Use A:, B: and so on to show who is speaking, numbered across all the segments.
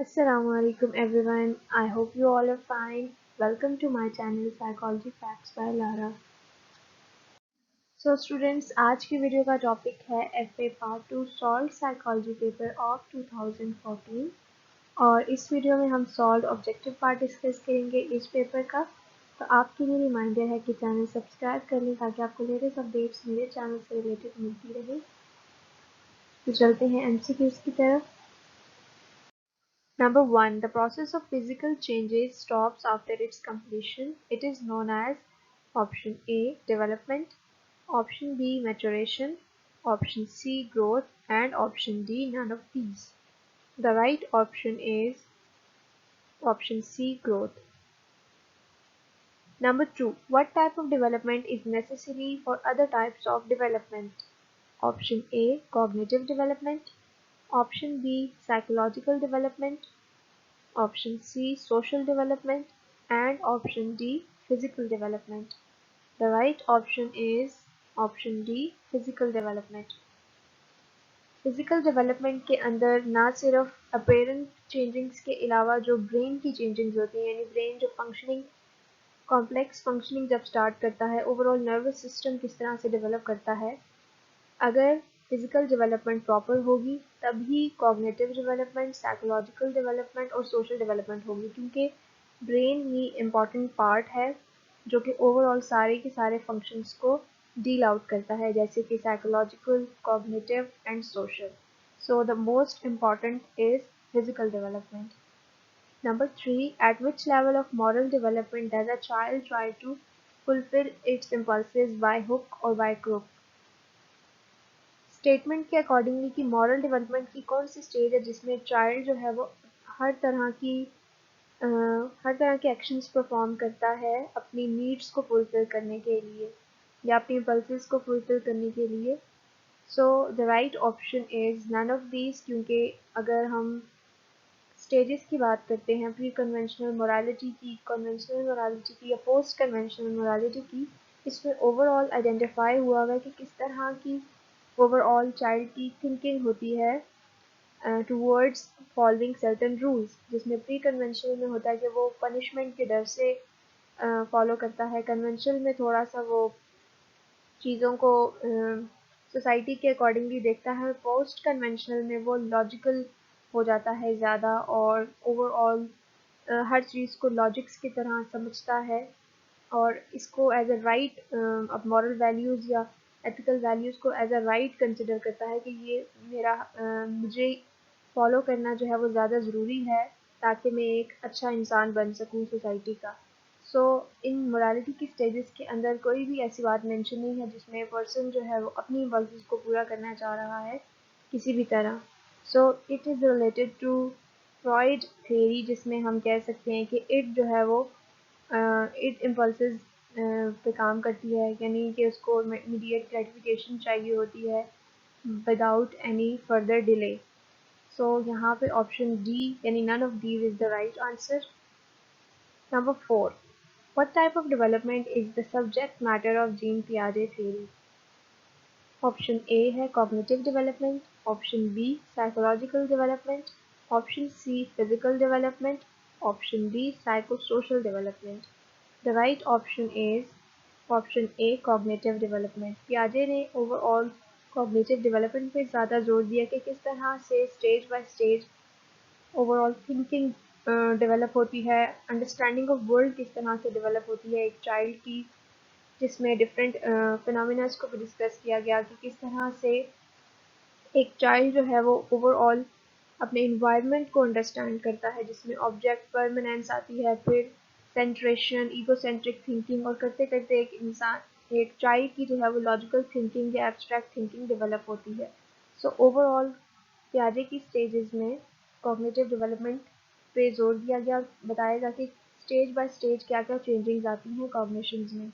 A: Assalamualaikum everyone. I hope you all are fine. Welcome to my channel Psychology Facts by Lara. So students, आज की video का topic है FA Part 2 solve psychology paper of 2014 और इस video में हम solve objective part discuss करेंगे इस पेपर का। तो आपके लिए रिमाइंडर है कि चैनल सब्सक्राइब कर लें ताकि आपको लेटेस्ट अपडेट्स मेरे चैनल से रिलेटेड मिलती रहे। तो चलते हैं MCQs की तरफ। Number 1. The process of physical changes stops after its completion. It is known as option A. Development, option B. Maturation, option C. Growth, and option D. None of these. The right option is option C. Growth. Number 2. What type of development is necessary for other types of development? Option A. Cognitive development, option B. Psychological development, option C. Social development, and option D. Physical development. The right option is option D. Physical development. Physical development के अंदर ना सिर्फ apparent changings के अलावा जो brain की changings होती हैं, यानी ब्रेन जो फंक्शनिंग कॉम्प्लेक्स फंक्शनिंग जब स्टार्ट करता है, ओवरऑल नर्वस सिस्टम किस तरह से डेवलप करता है, अगर फिजिकल डेवलपमेंट प्रॉपर होगी तभी कॉग्निटिव डेवलपमेंट, साइकोलॉजिकल डेवलपमेंट और सोशल डेवलपमेंट होगी, क्योंकि ब्रेन ही इम्पॉर्टेंट पार्ट है जो कि ओवरऑल सारे के सारे फंक्शंस को डील आउट करता है, जैसे कि psychological, cognitive and social. So the most important is physical development. Number 3. At which level of moral development does a child try to fulfill its impulses by hook or by crook? Statement के accordingly कि moral development की कौन सी stage है जिसमें child जो है वो हर तरह की हर तरह के एक्शंस परफॉर्म करता है अपनी नीड्स को फुलफिल करने के लिए या अपनी इम्पल्सेस को फुलफिल करने के लिए. So the right option is none of these, क्योंकि अगर हम स्टेजेस की बात करते हैं प्री कन्वेंशनल मोरालिटी की, कन्वेंशनल मोरालिटी की या पोस्ट कन्वेंशनल मोरालिटी की, इसमें ओवरऑल आइडेंटिफाई हुआ है कि किस तरह की ओवरऑल चाइल्ड की थिंकिंग होती है टूवर्ड्स फॉलोइंग सर्टेन रूल्स, जिसमें प्री कन्वेंशनल में होता है कि वो पनिशमेंट के डर से फॉलो करता है, कन्वेंशनल में थोड़ा सा वो चीज़ों को सोसाइटी के अकॉर्डिंगली देखता है, पोस्ट कन्वेंशनल में वो लॉजिकल हो जाता है ज़्यादा और ओवरऑल हर चीज़ को लॉजिक्स की तरह समझता है और इसको एज अ राइट अब मॉरल वैल्यूज़ या एथिकल वैल्यूज़ को एज अ राइट कंसिडर करता है कि ये मेरा मुझे फॉलो करना जो है वो ज़्यादा ज़रूरी है ताकि मैं एक अच्छा इंसान बन सकूं सोसाइटी का. सो इन मोरालिटी की स्टेजेस के अंदर कोई भी ऐसी बात मेंशन नहीं है जिसमें पर्सन जो है वो अपनी इम्पल्सेस को पूरा करना चाह रहा है किसी भी तरह. So it is related to Freud theory, जिसमें हम कह सकते हैं कि इट जो है वो इट इम्पल्सेस पे काम करती है, यानी कि उसको इमीडिएट ग्रेटिफिकेशन चाहिए होती है without any further delay. So यहाँ पे ऑप्शन डी यानी none of these is the right answer. Number 4. What type of development is the subject matter of Jean Piaget theory? Option A है cognitive development, option B psychological development, option C physical development, option D psychosocial development. The right option is option A cognitive development. Piaget ने overall cognitive development पे ज़्यादा जोर दिया कि किस तरह से stage by stage overall thinking develop होती है, अंडरस्टैंडिंग ऑफ वर्ल्ड किस तरह से डेवलप होती है एक चाइल्ड की, जिसमें डिफरेंट फिनोमिनास को भी डिस्कस किया गया कि किस तरह से एक चाइल्ड जो है वो ओवरऑल अपने इन्वायरमेंट को अंडरस्टैंड करता है, जिसमें ऑब्जेक्ट परमानेंस आती है, फिर सेंट्रेशन, ईगोसेंट्रिक थिंकिंग और करते करते एक इंसान एक चाइल्ड की जो है वो लॉजिकल थिंकिंग या एब्स्ट्रैक्ट थिंकिंग डेवलप होती है. सो ओवरऑल प्याजे की स्टेजेस में कॉग्निटिव डेवलपमेंट पे जोर दिया गया, बताया गया कि स्टेज बाय स्टेज क्या क्या चेंजिंग्स आती हैं कॉग्निशंस में.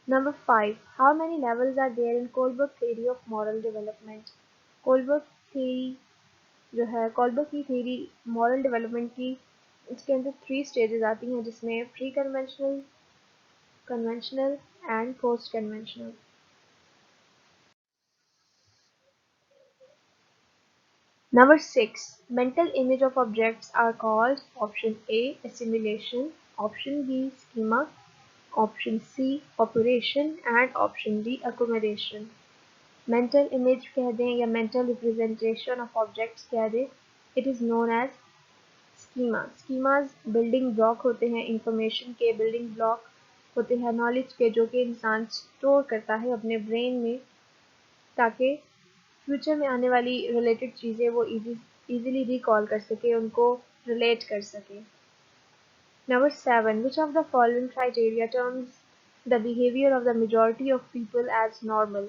A: Number 5. How many levels are there in Kohlberg theory of moral development? Kohlberg theory जो है कोलबर्ग की थ्योरी मॉरल डेवलपमेंट की, इसके अंदर 3 स्टेजेस आती हैं, जिसमें pre conventional, conventional and post conventional. . . . . . . . . . . . . . . . . . . . . . . . . . . . . . . . . . . . . . . . . . . . . . . . . . . . . . . . Number 6. Mental image of objects are called option A. Assimilation, option B. Schema, option C. Operation and option D. Accommodation. Mental image कह दें या mental representation of objects कह दें, it is known as schema. Schemas building block होते हैं information के, building block होते हैं knowledge के, जो कि इंसान store करता है अपने brain में ताकि फ्यूचर में आने वाली रिलेटेड चीज़ें वो इजीली रिकॉल कर सके, उनको रिलेट कर सके। Number 7. Which of the following criteria terms the behavior of the majority of people as normal?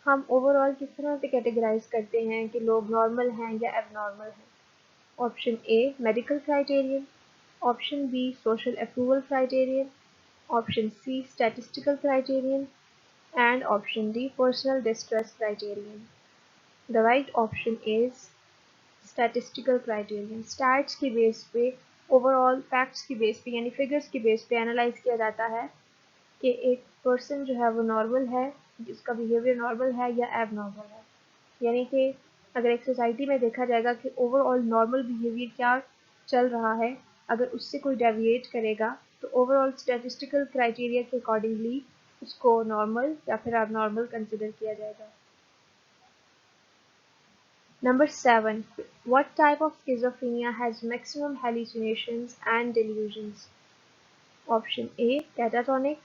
A: हम ओवरऑल किस तरह से कैटेगराइज करते हैं कि लोग नॉर्मल हैं या एबनॉर्मल हैं? Option A medical criterion, option B social approval criterion, option C statistical criterion and option D personal distress criterion. The right option is statistical criterion. Stats की बेस पे, ओवरऑल फैक्ट्स की base पे यानी figures की base पे analyse किया जाता है कि एक पर्सन जो है वो नॉर्मल है, जिसका बिहेवियर नॉर्मल है या एबनॉर्मल है। यानी कि अगर एक सोसाइटी में देखा जाएगा कि ओवरऑल नॉर्मल बिहेवियर क्या चल रहा है, अगर उससे कोई डेविएट करेगा तो ओवरऑल स्टैटिस्टिकल क्राइटेरिया के अकॉर्डिंगली उसको नॉर्मल या फिर एबनॉर्मल कंसिडर किया जाएगा। Number 7. What type of schizophrenia has maximum hallucinations and delusions? Option A. Catatonic.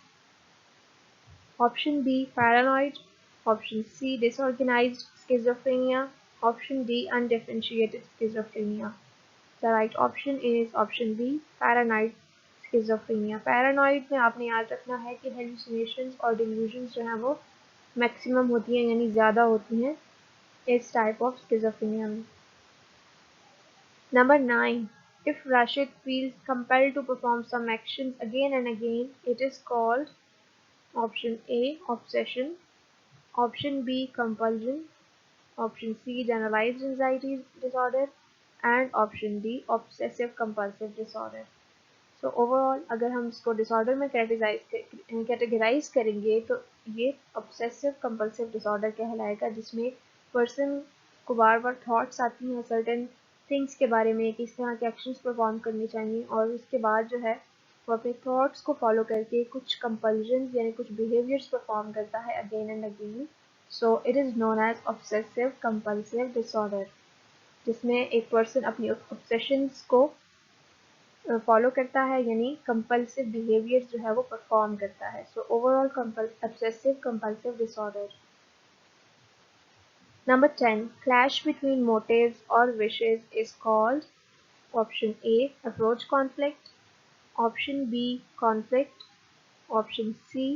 A: Option B. Paranoid. Option C. Disorganized schizophrenia. Option D. Undifferentiated schizophrenia. The right option is option B. Paranoid schizophrenia. Paranoid में आपने याद रखना है कि hallucinations और delusions जो हैं वो maximum होती हैं यानी ज़्यादा होती हैं इस type of schizophrenia में। Number 9. If Rashid feels compelled to perform some actions again and again, it is called option A. Obsession, option B. Compulsion, option C. Generalized anxiety disorder, and option D. Obsessive compulsive disorder. So overall अगर हम इसको disorder में categorize करेंगे तो ये obsessive compulsive disorder कहलाएगा, जिसमें person को बार बार thoughts आती हैं certain थिंग्स के बारे में कि इस तरह के एक्शंस परफॉर्म करने चाहिए और उसके बाद जो है वो अपने थॉट्स को फॉलो करके कुछ कंपल्जन्स यानी कुछ बिहेवियर्स परफॉर्म करता है again and again. So it is known as obsessive compulsive disorder, जिसमें एक पर्सन अपनी ऑब्सेशंस को फॉलो करता है यानी कंपल्सिव बिहेवियर्स जो है वो परफॉर्म करता है। So overall obsessive compulsive disorder. Number 10. Clash between motives or wishes is called option A. Approach conflict, option B. Conflict, option C.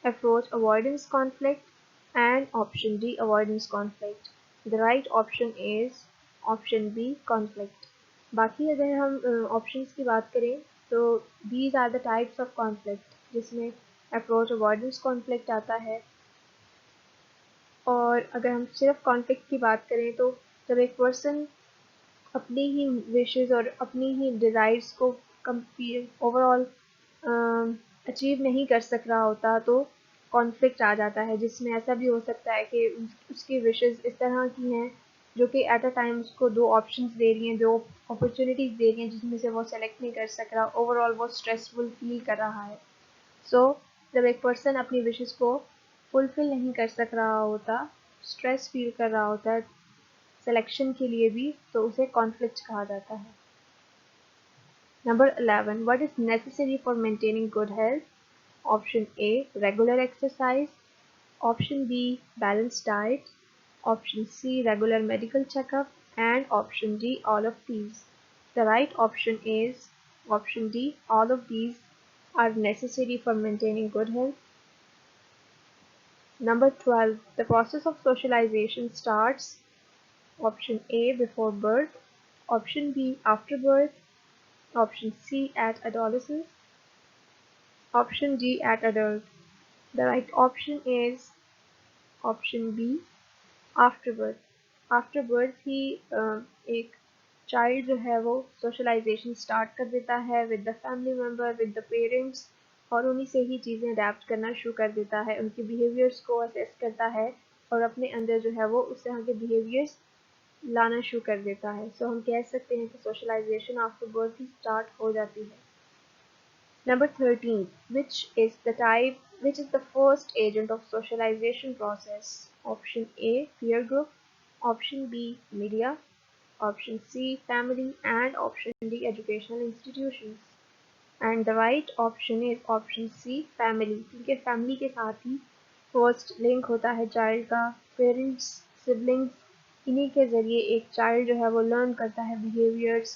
A: Approach avoidance conflict, and option D. Avoidance conflict. The right option is option B. Conflict. बाकी अगर हम options की बात करें तो these are the types of conflict, जिसमें approach avoidance conflict आता है। और अगर हम सिर्फ कॉन्फ्लिक्ट की बात करें तो जब एक पर्सन अपनी ही विशेस और अपनी ही डिज़ायर्स को ओवरऑल अचीव नहीं कर सक रहा होता तो कॉन्फ्लिक्ट आ जाता है, जिसमें ऐसा भी हो सकता है कि उसकी विशेस इस तरह की हैं जो कि एट अ टाइम उसको दो ऑप्शंस दे रही हैं, दो अपॉर्चुनिटीज़ दे रही हैं, जिसमें से वो सेलेक्ट नहीं कर सक रहा, ओवरऑल वो स्ट्रेसफुल फील कर रहा है। सो जब एक पर्सन अपनी विशेस को फुलफिल नहीं कर सक रहा होता, स्ट्रेस फील कर रहा होता है सिलेक्शन के लिए भी, तो उसे कॉन्फ्लिक्ट कहा जाता है। Number 11. What is necessary for maintaining good health? Option A. Regular exercise. Option B. Balanced diet. Option C. Regular medical checkup. And option D. All of these. The right option is option D. All of these are necessary for maintaining good health. Number 12. The process of socialization starts option A. Before birth, option B. After birth, option C. At adolescence, option D. At adult. The right option is option B. After birth. After birth ही एक child जो है वो socialisation start कर देता है with the family member, with the parents, और उन्हीं से ही चीज़ें अडेप्ट करना शुरू कर देता है, उनके बिहेवियर्स को असेस करता है और अपने अंदर जो है वो उस तरह के बिहेवियर्स लाना शुरू कर देता है। सो हम कह सकते हैं कि सोशलाइजेशन आफ्टर बर्थ ही स्टार्ट हो जाती है। Number 13, which is the first agent of socialization process? Option A, peer group, option B, media, option C, family, and option D, educational institutions. And the right option is option C, family, क्योंकि family के साथ ही first link होता है child का, parents, siblings, इन्हीं के ज़रिए एक child जो है वो learn करता है behaviors,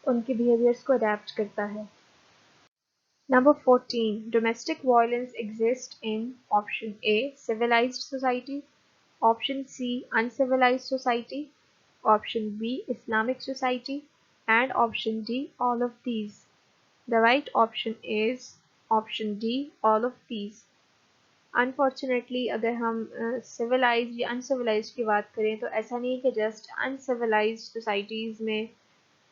A: उनके behaviors को adapt करता है। Number 14. Domestic violence exists in option A. Civilized society, option C. Uncivilized society, option B. Islamic society, and option D. All of these. The right option is option D. All of these. Unfortunately, अगर हम civilized या uncivilized की बात करें तो ऐसा नहीं है कि just uncivilized societies में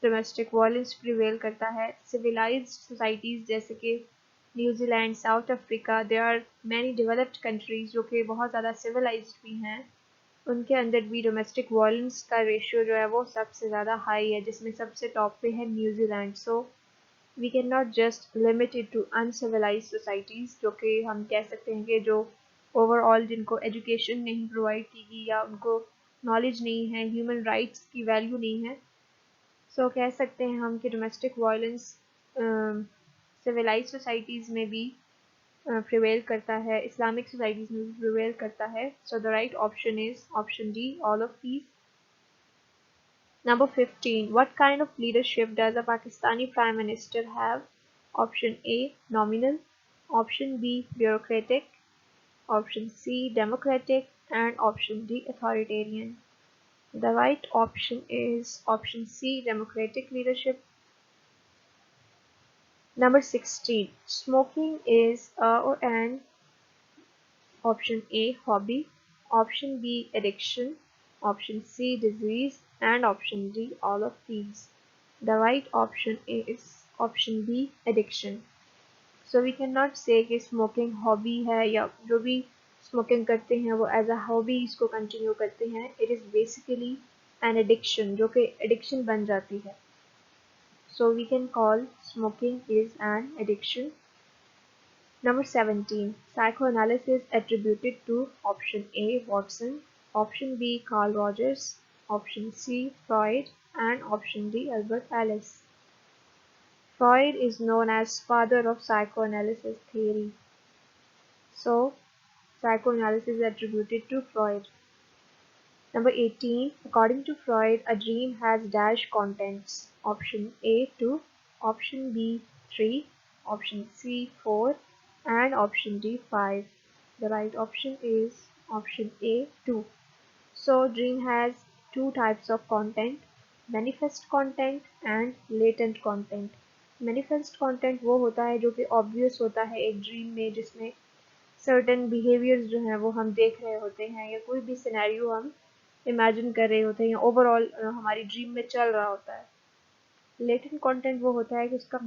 A: डोमेस्टिक वायलेंस प्रिवेल करता है। सिविलाइज्ड सोसाइटीज़ जैसे कि New Zealand, South Africa, there are many developed countries जो कि बहुत ज़्यादा सिविलाइज्ड भी हैं, उनके अंदर भी डोमेस्टिक वायलेंस का रेशियो जो है वो सबसे ज़्यादा हाई है, जिसमें सबसे टॉप पे है New Zealand. So we can not just limit it to uncivilised societies, जो कि हम कह सकते हैं कि जो ओवरऑल जिनको एजुकेशन नहीं प्रोवाइड की गई या उनको नॉलेज नहीं है, ह्यूमन राइट्स की वैल्यू नहीं है। सो कह सकते हैं हम कि डोमेस्टिक वायलेंस सिविलाइज सोसाइटीज़ में भी प्रिवेल करता है, इस्लामिक सोसाइटीज़ में भी प्रिवेल करता है। So the right option is option D, all of these. Number 15. What kind of leadership does a Pakistani Prime Minister have? Option A, nominal, option B, bureaucratic, option C, democratic, and option D, authoritarian. The right option is option C, democratic leadership. Number 16. Smoking is a or an option A, hobby, option B, addiction, option C, disease, and option D, all of these. The right option is option B, addiction. So we cannot say कि smoking hobby है या जो भी smoking करते हैं वो as a hobby इसको continue करते हैं. It is basically an addiction जो कि addiction बन जाती है. So we can call smoking is an addiction. Number 17. Psychoanalysis attributed to option A. Watson, option B. Carl Rogers, option C. Freud, and option D. Albert Ellis. Freud is known as father of psychoanalysis theory. So, psychoanalysis is attributed to Freud. Number 18. According to Freud, a dream has dash contents. Option A 2, option B 3, option C 4, and option D 5. The right option is option A 2. So dream has two types of content, manifest content and latent content. Manifest content वो होता है जो कि obvious होता है एक dream में, जिसमें सर्टेन बिहेवियर्स जो हैं वो हम देख रहे होते हैं या कोई भी सिनेरियो हम इमेजिन कर रहे होते हैं या ओवरऑल हमारी ड्रीम में चल रहा होता है। लेटेंट कंटेंट वो होता है कि उसका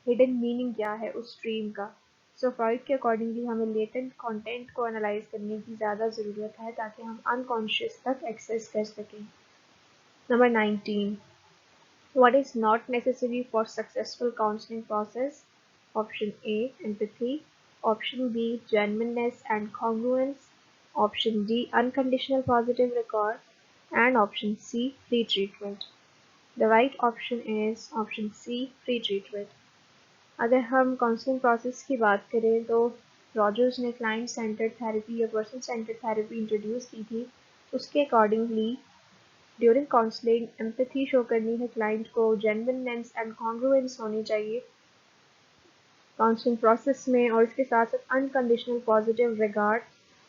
A: हिडन मीनिंग क्या है उस ड्रीम का। सो फ्रॉइड के अकॉर्डिंगली हमें लेटेंट कंटेंट को एनालाइज करने की ज़्यादा ज़रूरत है ताकि हम अनकॉन्शियस तक एक्सेस कर सकें। Number 19. What is not necessary for successful counseling process? Option A, empathy, option B, genuineness and congruence, option D, unconditional positive regard, and option C, free treatment. The right option is option C, free treatment. अगर हम counselling process की बात करें तो Rogers ने client centred therapy या person centred therapy introduce की थी। उसके accordingly during counselling empathy show करनी है क्लाइंट को, जेन्युइननेस एंड कॉन्ग्रुएंस होनी चाहिए काउंसलिंग प्रोसेस में, और इसके साथ साथ अनकंडीशनल पॉजिटिव रिगार्ड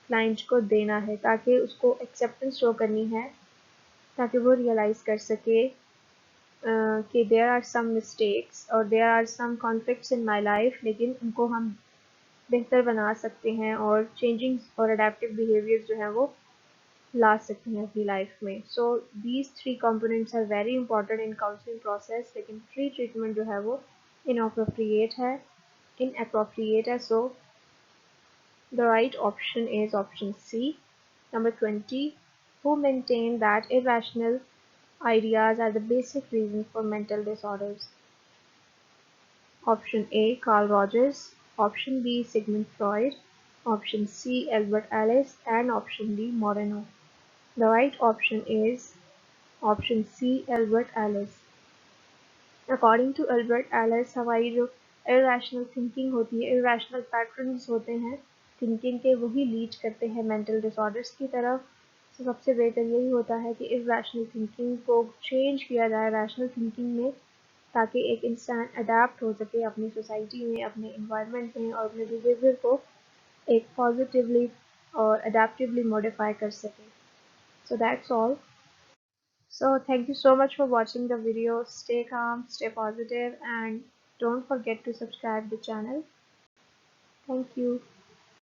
A: क्लाइंट को देना है ताकि उसको एक्सेप्टेंस शो करनी है, ताकि वो रियलाइज़ कर सके कि देयर आर सम मिस्टेक्स और there are some conflicts in my life, लेकिन उनको हम बेहतर बना सकते हैं और चेंजिंग और अडेप्टिव बिहेवियर जो है वो ला सकते हैं अपनी लाइफ में। So these three components are very important in counselling process, लेकिन फ्री ट्रीटमेंट जो है वो इनअप्रोप्रिएट है। So the right option is option C. Number 20. who maintain that irrational ideas are the basic reason for mental disorders. Option A. Carl Rogers, Option B. Sigmund Freud, Option C. Albert Ellis, and Option D. Moreno. The right option is Option C. Albert Ellis. According to Albert Ellis हमारी जो irrational thinking होती है, irrational patterns होते हैं thinking के, वही lead करते हैं मेंटल डिसऑर्डर्स की तरफ। तो सबसे बेहतर यही होता है कि इरेशनल थिंकिंग को चेंज किया जाए रैशनल थिंकिंग में, ताकि एक इंसान अडेप्ट हो सके अपनी सोसाइटी में, अपने इन्वायरमेंट में, और अपने बिहेवियर को एक पॉजिटिवली और अडेप्टिवली मॉडिफाई कर सके। So that's all. So thank you so much for watching the video. Stay calm, stay positive, and don't forget to subscribe the channel. Thank you.